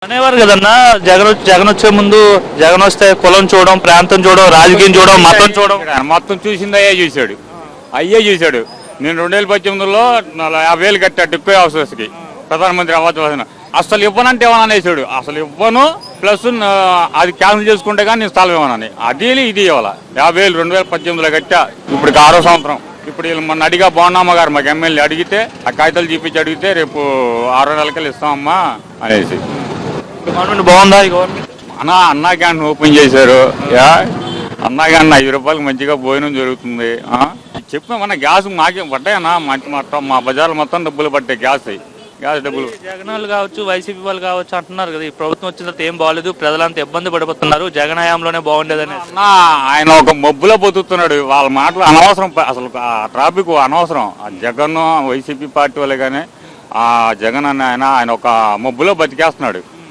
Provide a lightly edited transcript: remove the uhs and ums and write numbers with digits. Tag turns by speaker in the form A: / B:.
A: అనేవారు కదన్నా. జగన్ వచ్చే ముందు జగన్ వస్తే కులం చూడడం, ప్రాంతం చూడడం, రాజకీయం చూడడం, మతం చూడడం.
B: మొత్తం చూసింది అయ్యే చూశాడు. నేను 2018లో 50,000 కట్టా డిప్పే హౌసెస్కి ప్రధానమంత్రి ఆవాస్ యోజన. అసలు ఇవ్వనంటే ఏమన్నా అనేసాడు. అసలు ఇవ్వను, ప్లస్ అది క్యాన్సిల్ చేసుకుంటే కానీ నేను స్థలం ఇవ్వనని. అది ఇది ఇవ్వాల 50,000 2018లో కట్టా. ఇప్పుడు 6వ సంవత్సరం. ఇప్పుడు వీళ్ళు మొన్న అడిగా బాగున్నామ్మ గారు మాకు ఎమ్మెల్యే అడిగితే ఆ కాగితాలు చూపించి అడిగితే రేపు 6 నెలలకల్లా ఇస్తామమ్మా అనేసి.
A: గవర్నమెంట్ బాగుందా ఈ గవర్నమెంట్?
B: అన్నా క్యాంటీన్ ఓపెన్ చేశారు. అన్నా క్యాంటీన్ 5 రూపాయలకు మంచిగా భోజనం జరుగుతుంది. చెప్పిన మన గ్యాస్ మాకే పడ్డాయన్నా. మా బజార్లు మొత్తం డబ్బులు పట్టాయి. గ్యాస్ డబ్బులు.
A: జగన్ వాళ్ళు కావచ్చు, వైసీపీ వాళ్ళు కావచ్చు అంటున్నారు కదా, ఈ ప్రభుత్వం వచ్చిన తర్వాత ఏం బాగాలేదు, ప్రజలంతా ఇబ్బంది పడిపోతున్నారు, జగన్ హయాంలోనే బాగుండేదని.
B: ఆయన ఒక మబ్బులో బతుకుతున్నాడు. వాళ్ళ మాటలు అనవసరం. అసలు ఆ ట్రాఫిక్ అనవసరం. ఆ జగన్ వైసీపీ పార్టీ వాళ్ళే కానీ ఆ జగన్ అన్న ఆయన ఒక మబ్బులో బతికేస్తున్నాడు.